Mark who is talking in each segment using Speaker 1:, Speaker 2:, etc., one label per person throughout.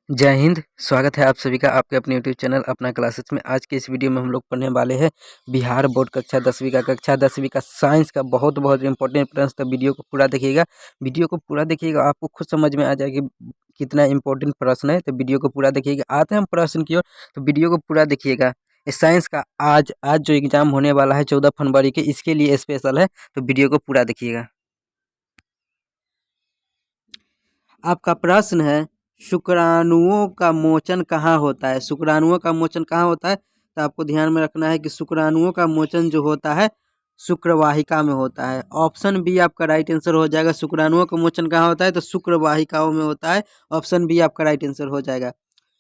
Speaker 1: जय हिंद। स्वागत है आप सभी का आपके अपने यूट्यूब चैनल अपना क्लासेस में। आज के इस वीडियो में हम लोग पढ़ने वाले हैं बिहार बोर्ड कक्षा 10वीं का साइंस का बहुत बहुत इंपॉर्टेंट प्रश्न। तो वीडियो को पूरा देखिएगा। आपको खुद समझ में आ जाएगी कितना इंपॉर्टेंट प्रश्न है। तो वीडियो को पूरा देखिएगा। आते हैं हम प्रश्न की ओर, तो वीडियो को पूरा देखिएगा। इस साइंस का आज आज जो एग्जाम होने वाला है 14 फरवरी के, इसके लिए स्पेशल है। तो वीडियो को पूरा देखिएगा। आपका प्रश्न है, शुक्राणुओं का मोचन कहाँ होता है? शुक्राणुओं का मोचन कहाँ होता है? तो आपको ध्यान में रखना है कि शुक्राणुओं का मोचन जो होता है शुक्रवाहिका में होता है। ऑप्शन बी आपका राइट आंसर हो जाएगा। शुक्राणुओं का मोचन कहाँ होता है? तो शुक्रवाहिकाओं में होता है। ऑप्शन बी आपका राइट आंसर हो जाएगा।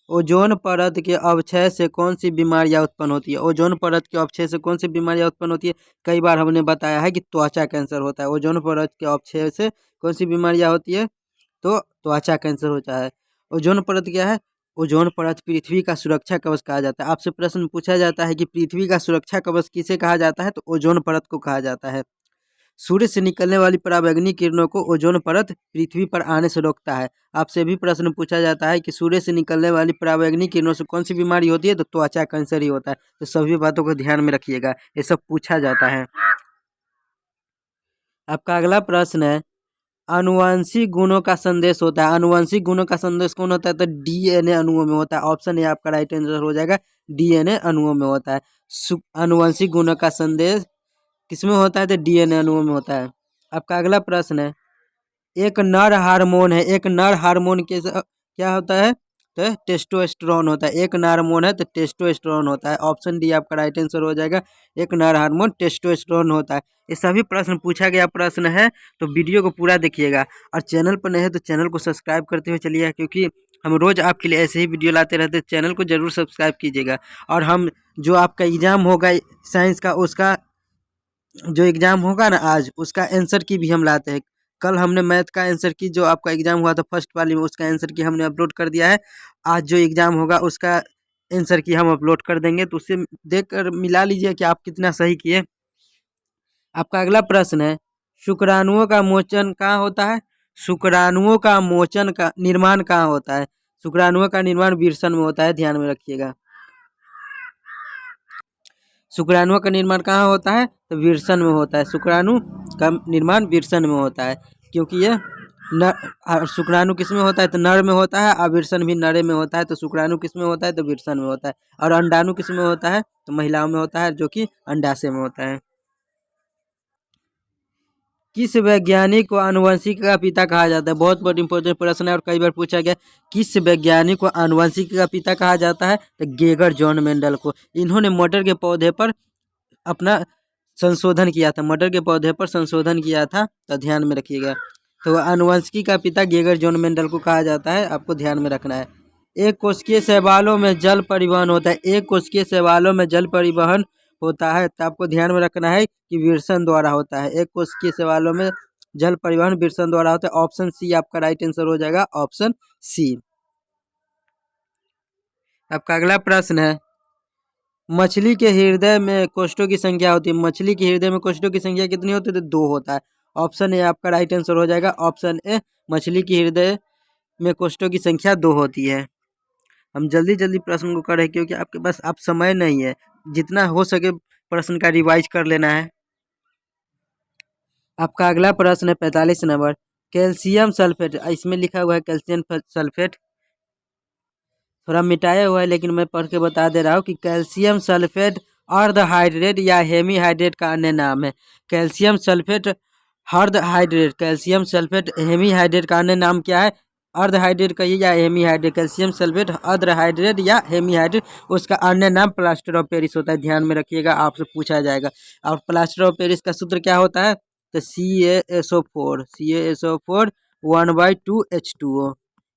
Speaker 1: ओजोन परत के अवक्षय से कौन सी बीमारियां उत्पन्न होती है? ओजोन परत के अवक्षय से कौन सी बीमारियां उत्पन्न होती है? कई बार हमने बताया है कि त्वचा कैंसर होता है। ओजोन परत के अवक्षय से कौन सी बीमारियां होती है? तो त्वचा कैंसर होता है। ओजोन परत क्या है? ओजोन परत पृथ्वी का सुरक्षा कवच कहा जाता है। आपसे प्रश्न पूछा जाता है कि पृथ्वी का सुरक्षा कवच किसे कहा जाता है? तो ओजोन परत को कहा जाता है। सूर्य से निकलने वाली पराबैंगनी किरणों को ओजोन परत पृथ्वी पर आने से रोकता है। आपसे भी प्रश्न पूछा जाता है कि सूर्य से निकलने वाली पराबैंगनी किरणों से कौन सी बीमारी होती है? तो त्वचा कैंसर ही होता है। तो सभी बातों को ध्यान में रखिएगा, ये सब पूछा जाता है। आपका अगला प्रश्न है, आनुवंशिक गुणों का संदेश होता है। आनुवंशिक गुणों का संदेश कौन होता है? तो डीएनए अणुओं में होता है। ऑप्शन ए आपका राइट आंसर हो जाएगा। डीएनए अणुओं में होता है। आनुवंशिक गुणों का संदेश किसमें होता है? तो डीएनए अणुओं में होता है। आपका अगला प्रश्न है, एक नर हार्मोन है। एक नर हार्मोन के क्या होता है? तो टेस्टोस्टेरोन होता है। एक नर हार्मोन है तो टेस्टोस्टेरोन होता है। ऑप्शन डी आपका राइट आंसर हो जाएगा। एक नर हार्मोन टेस्टोस्टेरोन होता है। ये सभी प्रश्न पूछा गया प्रश्न है, तो वीडियो को पूरा देखिएगा। और चैनल पर नए हैं तो चैनल को सब्सक्राइब करते हुए चलिए, क्योंकि हम रोज आपके लिए ऐसे ही वीडियो लाते रहते हैं। चैनल को जरूर सब्सक्राइब कीजिएगा। और हम जो आपका एग्जाम होगा साइंस का, उसका जो एग्जाम होगा ना आज, उसका आंसर की भी हम लाते हैं। कल हमने मैथ का आंसर की, जो आपका एग्जाम हुआ था फर्स्ट वाली में, उसका आंसर की हमने अपलोड कर दिया है। आज जो एग्जाम होगा उसका आंसर की हम अपलोड कर देंगे, तो उससे देखकर मिला लीजिए कि आप कितना सही किए। आपका अगला प्रश्न है, शुक्राणुओं का मोचन कहाँ होता है? शुक्राणुओं का मोचन का निर्माण कहाँ होता है? शुक्राणुओं का निर्माण विरसन में होता है, ध्यान में रखिएगा। शुक्राणुओं का निर्माण कहाँ होता है? तो विरसन में होता है। शुक्राणु का निर्माण विरसन में होता है, क्योंकि ये शुक्राणु किस में होता है? तो नर में होता है। और विरसन भी नरे में होता है। तो शुक्राणु किस में होता है? तो विरसन में होता है। और अंडाणु किस में होता है? तो महिलाओं में होता है, जो कि अंडाशय में होता है। किस वैज्ञानिक को आनुवंशिकी का पिता कहा जाता है? बहुत बहुत इंपॉर्टेंट प्रश्न है और कई बार पूछा गया। किस वैज्ञानिक को आनुवंशिकी का पिता कहा जाता है? तो गेगर जॉन मेंडल को। इन्होंने मटर के पौधे पर अपना संशोधन किया था। मटर के पौधे पर संशोधन किया था, तो ध्यान में रखिएगा। तो आनुवंशिकी का पिता गेगर जॉन मेंडल को कहा जाता है, आपको ध्यान में रखना है। एक कोशिकीय शैवालों में जल परिवहन होता है। एक कोशिकीय शैवालों में जल परिवहन होता है, तो आपको ध्यान में रखना है कि विरसन द्वारा होता है। एक कोशिकीय शैवालों में जल परिवहन विरसन द्वारा होता है। ऑप्शन सी आपका राइट आंसर हो जाएगा। Option C. आपका अगला प्रश्न है, मछली के हृदय में कोष्ठों की संख्या होती है। मछली के हृदय में कोष्ठों की संख्या कितनी होती है? तो 2 होता है। ऑप्शन ए आपका राइट आंसर हो जाएगा। ऑप्शन ए, मछली के हृदय में कोष्ठों की संख्या 2 होती है। हम जल्दी जल्दी प्रश्न को करें, क्योंकि आपके पास अब समय नहीं है। जितना हो सके प्रश्न का रिवाइज कर लेना है। आपका अगला प्रश्न है 45 नंबर, कैल्शियम सल्फेट। इसमें लिखा हुआ है कैल्शियम सल्फेट, थोड़ा मिटाया हुआ है, लेकिन मैं पढ़ के बता दे रहा हूँ कि कैल्शियम सल्फेट अर्धहाइड्रेट या हेमीहाइड्रेट का अन्य नाम है। कैल्शियम सल्फेट अर्धहाइड्रेट, कैल्शियम सल्फेट हेमीहाइड्रेट का अन्य नाम क्या है? अर्धहाइड्रेट कहिए या हेमीहाइड्रेट। कैल्शियम सल्फेट अर्धहाइड्रेट या हेमीहाइड्रेट, उसका अन्य नाम प्लास्टर ऑफ पेरिस होता है। ध्यान में रखिएगा, आपसे पूछा जाएगा। और प्लास्टर ऑफ पेरिस का सूत्र क्या होता है? तो CaSO4 1/2H2O।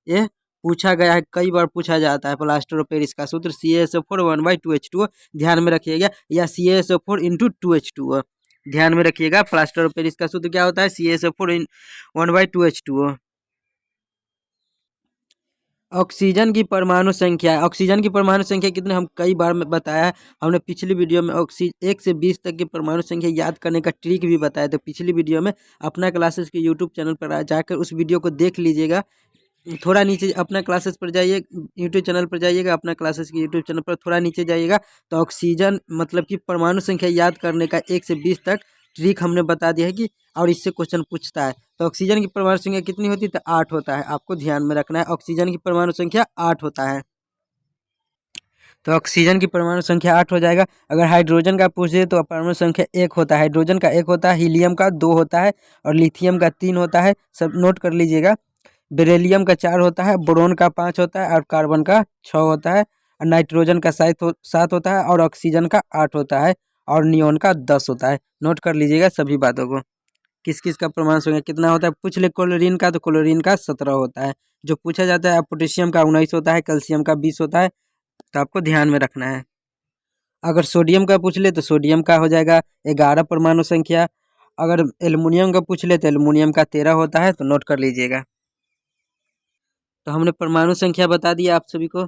Speaker 1: ये पूछा गया है, कई बार पूछा जाता है। प्लास्टर ऑफ पेरिस का सूत्र CaSO4 1/2H2O, ध्यान में रखिएगा। या CaSO4 × 2H2O, ध्यान में रखिएगा। प्लास्टर ऑफ पेरिस का सूत्र क्या होता है? CaSO4 1/2H2O। ऑक्सीजन की परमाणु संख्या, ऑक्सीजन की परमाणु संख्या कितने, हम कई बार में बताया है। हमने पिछली वीडियो में 1 से 20 तक की परमाणु संख्या याद करने का ट्रिक भी बताया। तो पिछली वीडियो में अपना क्लासेस के यूट्यूब चैनल पर जाकर उस वीडियो को देख लीजिएगा। थोड़ा नीचे अपना क्लासेस पर जाइए, यूट्यूब चैनल पर जाइएगा, अपना क्लासेस की यूट्यूब चैनल पर थोड़ा नीचे जाइएगा तो ऑक्सीजन मतलब कि परमाणु संख्या याद करने का 1 से 20 तक ट्रिक हमने बता दिया है कि, और इससे क्वेश्चन पूछता है। तो ऑक्सीजन की परमाणु संख्या कितनी होती है? तो 8 होता है। आपको ध्यान में रखना है, ऑक्सीजन की परमाणु संख्या 8 होता है। तो ऑक्सीजन की परमाणु संख्या 8 हो जाएगा। अगर हाइड्रोजन का पूछे तो परमाणु संख्या 1 होता है, हाइड्रोजन का 1 होता है, हीलियम का 2 होता है और लिथियम का 3 होता है। सब नोट कर लीजिएगा। बेरिलियम का 4 होता है, बोरोन का 5 होता है और कार्बन का 6 होता है और नाइट्रोजन का 7 होता है और ऑक्सीजन का 8 होता है और नियोन का 10 होता है। नोट कर लीजिएगा सभी बातों को। किस किस का परमाणु संख्या कितना होता है पूछ ले। क्लोरीन का, तो क्लोरीन का 17 होता है जो पूछा जाता है। पोटेशियम का 19 होता है, कैल्शियम का 20 होता है। तो आपको ध्यान में रखना है। अगर सोडियम का पूछ ले तो सोडियम का हो जाएगा 11 परमाणु संख्या। अगर एल्युमिनियम का पूछ ले तो एल्युमिनियम का 13 होता है। तो नोट कर लीजिएगा। तो हमने परमाणु संख्या बता दिया आप सभी को।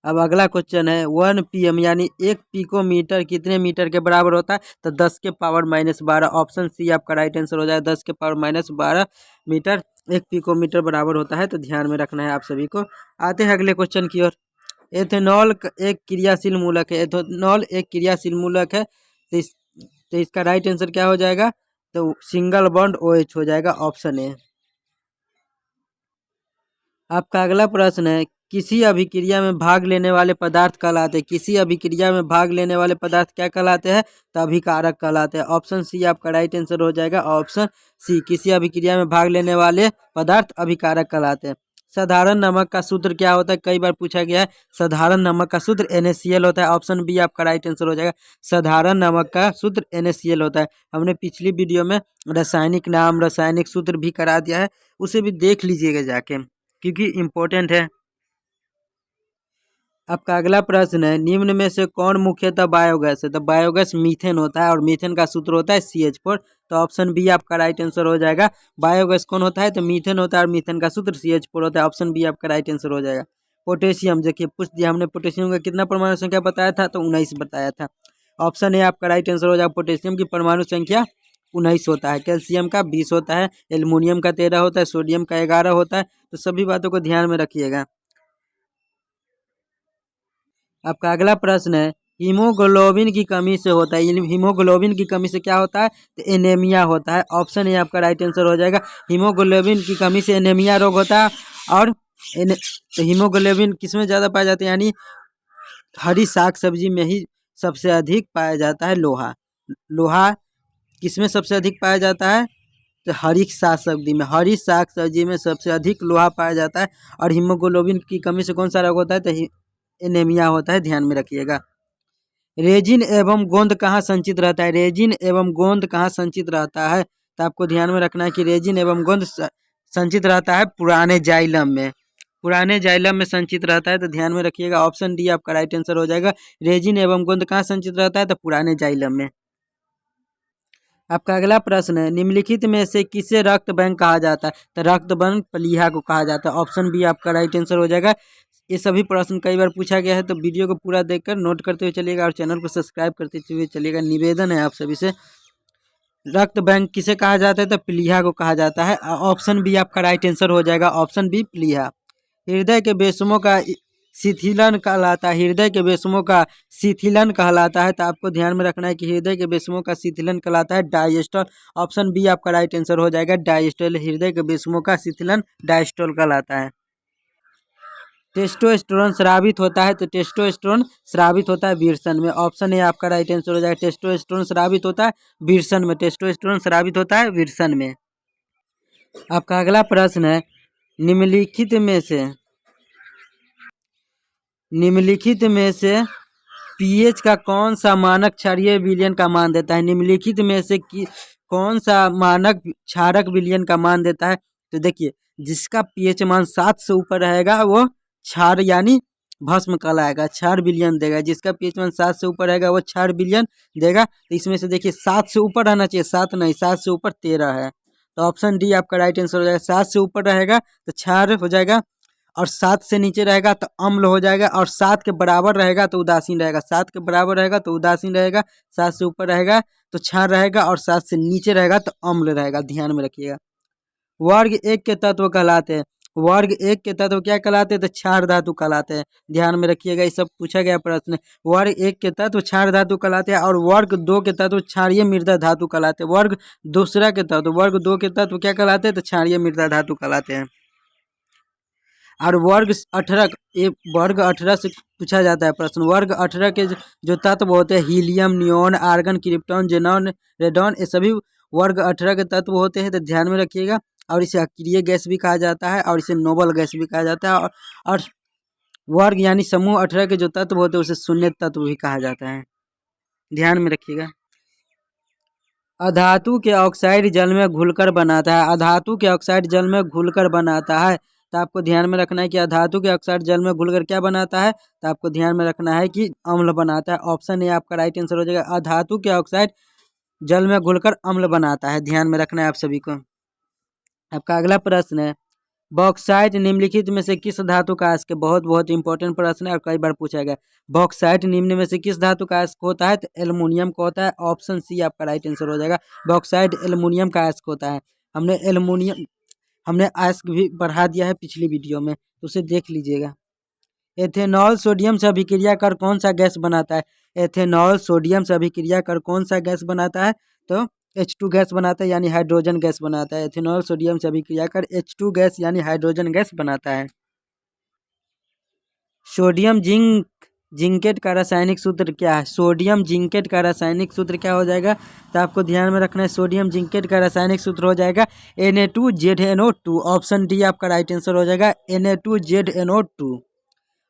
Speaker 1: अब अगला क्वेश्चन है 1 pm यानी 1 पिकोमीटर कितने मीटर के बराबर होता है? तो 10⁻⁻12। ऑप्शन सी आपका राइट आंसर हो जाए। 10⁻⁻12 मीटर 1 पिकोमीटर बराबर होता है। तो ध्यान में रखना है आप सभी को। आते हैं अगले क्वेश्चन की ओर। एथेनॉल एक क्रियाशील मूलक है। एथेनॉल एक क्रियाशील मूलक है। तो इसका राइट आंसर क्या हो जाएगा? तो सिंगल बॉन्ड OH हो जाएगा, ऑप्शन ए। आपका अगला प्रश्न है किसी अभिक्रिया में भाग लेने वाले पदार्थ कहलाते हैं। किसी अभिक्रिया में भाग लेने वाले पदार्थ क्या कहलाते हैं? तो अभिकारक कहलाते हैं। ऑप्शन सी आपका राइट आंसर हो जाएगा। ऑप्शन सी, किसी अभिक्रिया में भाग लेने वाले पदार्थ अभिकारक कहलाते हैं। साधारण नमक का सूत्र क्या होता है? कई बार पूछा गया है। साधारण नमक का सूत्र NaCl होता है। ऑप्शन बी आपका राइट आंसर हो जाएगा। साधारण नमक का सूत्र NaCl होता है। हमने पिछली वीडियो में रासायनिक नाम, रासायनिक सूत्र भी करा दिया है, उसे भी देख लीजिएगा जाके, क्योंकि इम्पोर्टेंट है। आपका अगला प्रश्न है निम्न में से कौन मुख्यतः बायोगैस है? तो बायोगैस मीथेन होता है और मीथेन का सूत्र होता है CH4। तो ऑप्शन बी आपका राइट आंसर हो जाएगा। बायोगैस कौन होता है? तो मीथेन होता है और मीथेन का सूत्र CH4 होता है। ऑप्शन बी आपका राइट आंसर हो जाएगा। पोटेशियम देखिए पूछ दिया हमने, पोटेशियम का कितना परमाणु संख्या बताया था? तो 19 बताया था। ऑप्शन ए आपका राइट आंसर हो जाएगा। पोटेशियम की परमाणु संख्या 19 होता है। कैल्शियम का 20 होता है, एल्युमिनियम का 13 होता है, सोडियम का 11 होता है। तो सभी बातों को ध्यान में रखिएगा। आपका अगला प्रश्न है हीमोग्लोबिन की कमी से होता है। हीमोग्लोबिन की कमी से क्या होता है? तो एनीमिया होता है। ऑप्शन ए आपका राइट आंसर हो जाएगा। हीमोग्लोबिन की कमी से एनीमिया रोग होता है। और तो हीमोग्लोबिन किसमें ज़्यादा पाया जाता है? यानी हरी साग सब्जी में ही सबसे अधिक पाया जाता है लोहा। लोहा किसमें सबसे अधिक पाया जाता है? तो हरी साग सब्जी में, हरी साग सब्जी में सबसे अधिक लोहा पाया जाता है। और हीमोग्लोबिन की कमी से कौन सा रोग होता है? तो एनीमिया होता है। ध्यान में रखिएगा। रेजिन एवं गोंद कहाँ संचित रहता है? रेजिन एवं गोंद कहाँ संचित रहता है? तो आपको ध्यान में रखना है कि रेजिन एवं गोंद संचित रहता है पुराने जाइलम में। पुराने जाइलम में संचित रहता है। तो ध्यान में रखिएगा। ऑप्शन डी आपका राइट आंसर हो जाएगा। रेजिन एवं गोंद कहाँ संचित रहता है? तो पुराने जाइलम में। आपका अगला प्रश्न है निम्नलिखित में से किसे रक्त बैंक कहा जाता है? तो रक्त बैंक प्लीहा को कहा जाता है। ऑप्शन बी आपका राइट आंसर हो जाएगा। ये सभी प्रश्न कई बार पूछा गया है, तो वीडियो को पूरा देखकर नोट करते हुए चलिएगा और चैनल को सब्सक्राइब करते हुए चलिएगा। निवेदन है आप सभी से। रक्त बैंक किसे कहा जाता है? तो प्लीहा को कहा जाता है। ऑप्शन बी आपका राइट आंसर हो जाएगा। ऑप्शन बी प्लीहा। हृदय के बेसुमों का शिथिलन कहलाता है। हृदय के बेसुमों का शिथिलन कहलाता है। तो आपको ध्यान में रखना है कि हृदय के बेसुमों का शिथिलन कहलाता है डायस्टोल। ऑप्शन बी आपका राइट आंसर हो जाएगा। डायस्टोल, हृदय के बेसुमों का शिथिलन डायस्टोल कहलाता है। टेस्टोस्टेरोन स्रावित होता है। तो टेस्टोस्टेरोन स्रावित होता है विरसन में। ऑप्शन ए आपका राइट आंसर हो जाएगा। टेस्टोस्टेरोन स्रावित होता है विरसन में। टेस्टोस्टेरोन स्रावित होता है विरसन में। आपका अगला प्रश्न है निम्नलिखित में से पीएच का कौन सा मानक क्षारीय विलयन का मान देता है? निम्नलिखित में से कौन सा मानक क्षारक विलयन का मान देता है? तो देखिए जिसका पीएच मान 7 से ऊपर रहेगा वो क्षार यानी भस्म कहलाएगा, क्षार विलयन देगा। जिसका पीएच मान 7 से ऊपर रहेगा वो क्षार विलयन देगा। तो इसमें से देखिए 7 से ऊपर रहना चाहिए, 7 नहीं, 7 से ऊपर 13 है। तो ऑप्शन डी आपका राइट आंसर हो जाएगा। 7 से ऊपर रहेगा तो क्षार हो जाएगा और 7 से नीचे रहेगा तो अम्ल हो जाएगा और 7 के बराबर रहेगा तो उदासीन रहेगा। 7 के बराबर रहेगा तो उदासीन रहेगा, 7 से ऊपर रहेगा तो क्षार रहेगा और 7 से नीचे रहेगा तो अम्ल रहेगा। ध्यान में रखिएगा। वर्ग 1 के तत्व कहलाते हैं। वर्ग एक के तत्व क्या कहलाते हैं? तो क्षार धातु कहलाते हैं। ध्यान में रखिएगा, ये सब पूछा गया प्रश्न। वर्ग एक के तत्व क्षार धातु कहलाते हैं और वर्ग दो के तत्व क्षारीय मृदा धातु कहलाते हैं। वर्ग दूसरा के तत्व, वर्ग दो के तत्व क्या कहलाते हैं? तो क्षारीय मृदा धातु कहलाते हैं। और वर्ग 18, ये वर्ग 18 से पूछा जाता है प्रश्न। वर्ग 18 के जो तत्व होते हैं helium, neon, argon, krypton, xenon, radon, ये सभी वर्ग 18 के तत्व होते हैं। तो ध्यान में रखिएगा। और इसे अक्रिय गैस भी कहा जाता है और इसे नोबल गैस भी कहा जाता है। और वर्ग यानी समूह 18 के जो तत्व होते हैं उसे शून्य तत्व भी कहा जाता है। ध्यान में रखिएगा। अधातु के ऑक्साइड जल में घुलकर बनाता है। अधातु के ऑक्साइड जल में घुलकर बनाता है। तो आपको ध्यान में रखना है कि अधातु के ऑक्साइड जल में घुलकर क्या बनाता है? तो आपको ध्यान में रखना है कि अम्ल बनाता है। ऑप्शन ए आपका राइट आंसर हो जाएगा। अधातु के ऑक्साइड जल में घुलकर अम्ल बनाता है। ध्यान में रखना है आप सभी को। आपका अगला प्रश्न है, बॉक्साइट निम्नलिखित में से किस धातु का अयस्क? बहुत बहुत इंपॉर्टेंट प्रश्न है और कई बार पूछा गया। बॉक्साइट निम्न में से किस धातु का अयस्क होता है? तो एल्युमिनियम का होता है। ऑप्शन सी आपका राइट आंसर हो जाएगा। बॉक्साइट एल्युमिनियम का अयस्क होता है। हमने अयस्क भी बढ़ा दिया है पिछली वीडियो में, तो उसे देख लीजिएगा। एथेनॉल सोडियम से अभिक्रिया कर कौन सा गैस बनाता है? एथेनॉल सोडियम से अभिक्रिया कर कौन सा गैस बनाता है? तो H2 गैस बनाता है, यानी हाइड्रोजन गैस बनाता है। एथेनॉल सोडियम से अभिक्रिया कर H2 गैस यानी हाइड्रोजन गैस बनाता है। सोडियम जिंकेट का रासायनिक सूत्र क्या है? सोडियम जिंकेट का रासायनिक सूत्र क्या हो जाएगा? तो आपको ध्यान में रखना है, सोडियम जिंकेट का रासायनिक सूत्र हो जाएगा Na2ZNO2। ऑप्शन डी आपका राइट आंसर हो जाएगा, Na2ZNO2।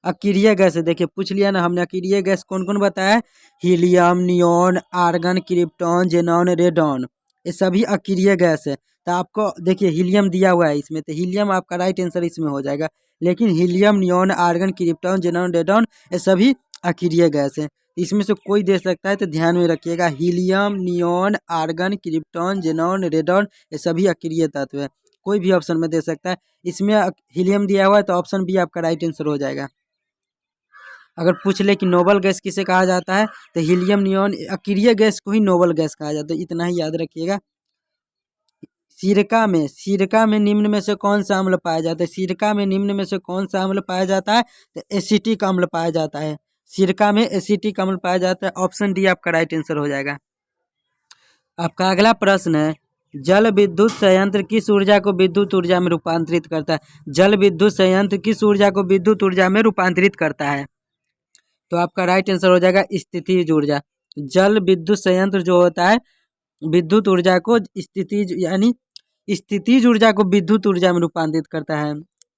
Speaker 1: अक्रिय गैस है, देखिए पूछ लिया ना हमने। अक्रिय गैस कौन कौन बताया है? Helium, neon, argon, krypton, xenon, radon, ये सभी अक्रिय गैस है। तो आपको देखिए हीलियम दिया हुआ है इसमें, तो हीलियम आपका राइट आंसर इसमें हो जाएगा। लेकिन helium, neon, argon, krypton, xenon, radon ये सभी अक्रिय गैस है। इसमें से कोई दे सकता है, तो ध्यान में रखिएगा। Helium, neon, argon, krypton, xenon, radon ये सभी अक्रिय तत्व है। कोई भी ऑप्शन में दे सकता है। इसमें हीलियम दिया हुआ है तो ऑप्शन बी आपका राइट आंसर हो जाएगा। अगर पूछ ले कि नोबल गैस किसे कहा जाता है, तो हीलियम, नियोन अक्रिय गैस को ही नोबल गैस कहा जाता है। इतना ही याद रखिएगा। सिरका में निम्न में से कौन सा अम्ल पाया जाता है? सिरका में निम्न में से कौन सा अम्ल पाया जाता है? तो एसिटिक अम्ल पाया जाता है। सिरका में एसिटिक अम्ल पाया जाता है। ऑप्शन डी आपका राइट आंसर हो जाएगा। आपका अगला प्रश्न है, जल विद्युत संयंत्र किस ऊर्जा को विद्युत ऊर्जा में रूपांतरित करता है? जल विद्युत संयंत्र किस ऊर्जा को विद्युत ऊर्जा में रूपांतरित करता है? तो आपका राइट आंसर हो जाएगा स्थितिज ऊर्जा। जल विद्युत संयंत्र जो होता है विद्युत ऊर्जा को स्थितिज ऊर्जा को विद्युत ऊर्जा में रूपांतरित करता है।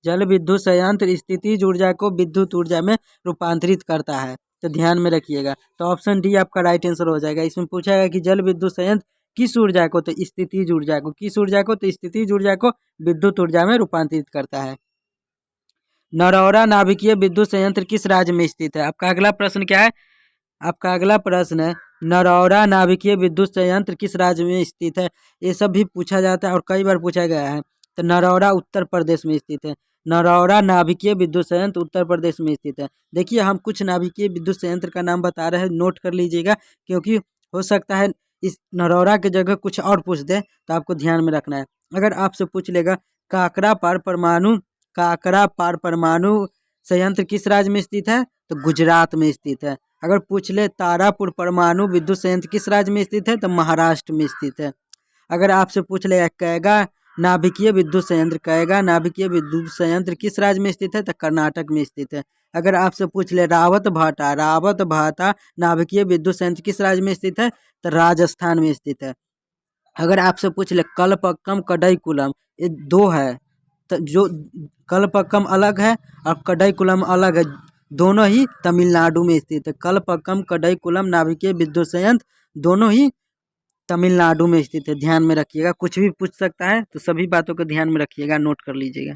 Speaker 1: जल विद्युत संयंत्र स्थितिज ऊर्जा को विद्युत ऊर्जा में रूपांतरित करता है। तो ध्यान में रखिएगा। तो ऑप्शन डी आपका राइट आंसर हो जाएगा। इसमें पूछा गया कि जल विद्युत संयंत्र किस ऊर्जा को? तो स्थितिज ऊर्जा को। किस ऊर्जा को? तो स्थितिज ऊर्जा को विद्युत ऊर्जा में रूपांतरित करता है। नरौरा नाभिकीय विद्युत संयंत्र किस राज्य में स्थित है? आपका अगला प्रश्न क्या है? आपका अगला प्रश्न है, नरौरा नाभिकीय विद्युत संयंत्र किस राज्य में स्थित है? ये सब भी पूछा जाता है और कई बार पूछा गया है। तो नरौरा उत्तर प्रदेश में स्थित है। नरौरा नाभिकीय विद्युत संयंत्र उत्तर प्रदेश में स्थित है। देखिए हम कुछ नाभिकीय विद्युत संयंत्र का नाम बता रहे हैं, नोट कर लीजिएगा, क्योंकि हो सकता है इस नरौरा की जगह कुछ और पूछ दे, तो आपको ध्यान में रखना है। अगर आपसे पूछ लेगा काकरा पार परमाणु संयंत्र किस राज्य में स्थित है? तो गुजरात में स्थित है। अगर पूछ ले तारापुर परमाणु विद्युत संयंत्र किस राज्य में स्थित है? तो महाराष्ट्र में स्थित है। अगर आपसे पूछ ले कैगा नाभिकीय विद्युत संयंत्र किस राज्य में स्थित है? तो कर्नाटक में स्थित है। अगर आपसे पूछ ले रावत भाटा नाभिकीय विद्युत संयंत्र किस राज्य में स्थित है? तो राजस्थान में स्थित है। अगर आपसे पूछ ले कलपक्कम कडाईकुलम, ये दो है, तो जो कलपक्कम अलग है और कडाईकुलम अलग है, दोनों ही तमिलनाडु में स्थित है। कलपक्कम कडाईकुलम नाभिकीय विद्युत संयंत्र दोनों ही तमिलनाडु में स्थित है। ध्यान में रखिएगा, कुछ भी पूछ सकता है, तो सभी बातों को ध्यान में रखिएगा, नोट कर लीजिएगा।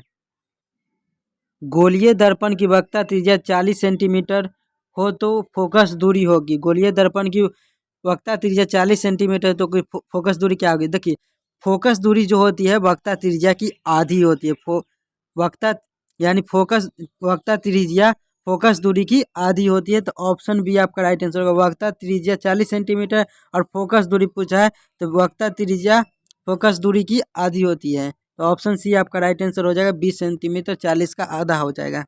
Speaker 1: गोलीय दर्पण की वक्रता त्रिज्या 40 सेंटीमीटर हो तो फोकस दूरी होगी। गोलीय दर्पण की वक्रता त्रिज्या 40 सेंटीमीटर तो कोई फोकस दूरी क्या होगी? देखिए फोकस दूरी जो होती है वक्रता त्रिज्या की आधी होती है। वक्रता यानी वक्रता त्रिज्या फोकस दूरी की आधी होती है। तो ऑप्शन बी आपका राइट आंसर होगा। वक्रता त्रिज्या 40 सेंटीमीटर और फोकस दूरी पूछा है, तो वक्रता त्रिज्या फोकस दूरी की आधी होती है। तो ऑप्शन सी आपका राइट आंसर हो जाएगा 20 सेंटीमीटर, 40 का आधा हो जाएगा।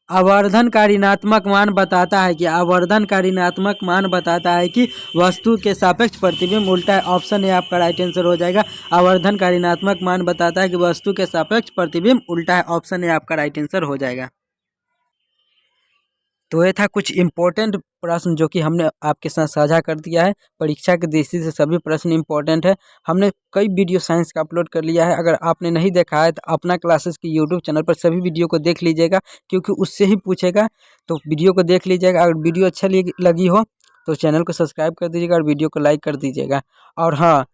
Speaker 1: आवर्धन का ऋणात्मक मान बताता है कि आवर्धन का ऋणात्मक मान बताता है कि वस्तु के सापेक्ष प्रतिबिंब उल्टा है। ऑप्शन ए आपका राइट आंसर हो जाएगा। आवर्धन का ऋणात्मक मान बताता है कि वस्तु के सापेक्ष प्रतिबिंब उल्टा है। ऑप्शन ए आपका राइट आंसर हो जाएगा। तो ये था कुछ इम्पोर्टेंट प्रश्न जो कि हमने आपके साथ साझा कर दिया है। परीक्षा की दृष्टि से सभी प्रश्न इम्पोर्टेंट है। हमने कई वीडियो साइंस का अपलोड कर लिया है। अगर आपने नहीं देखा है तो अपना क्लासेस की यूट्यूब चैनल पर सभी वीडियो को देख लीजिएगा, क्योंकि उससे ही पूछेगा। तो वीडियो को देख लीजिएगा। अगर वीडियो अच्छा लगी हो तो चैनल को सब्सक्राइब कर दीजिएगा और वीडियो को लाइक कर दीजिएगा। और हाँ,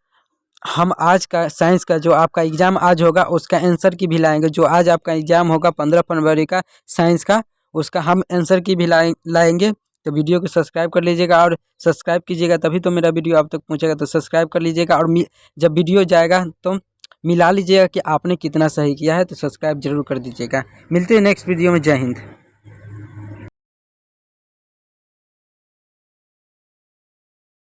Speaker 1: हम आज का साइंस का जो आपका एग्ज़ाम आज होगा उसका आंसर की भी लाएंगे। जो आज आपका एग्ज़ाम होगा 15 फरवरी का साइंस का, उसका हम आंसर की भी लाएंगे। तो वीडियो को सब्सक्राइब कर लीजिएगा और सब्सक्राइब कीजिएगा, तभी तो मेरा वीडियो आप तक पहुंचेगा। तो सब्सक्राइब कर लीजिएगा और जब वीडियो जाएगा तो मिला लीजिएगा कि आपने कितना सही किया है। तो सब्सक्राइब जरूर कर दीजिएगा। मिलते हैं नेक्स्ट वीडियो में। जय हिंद।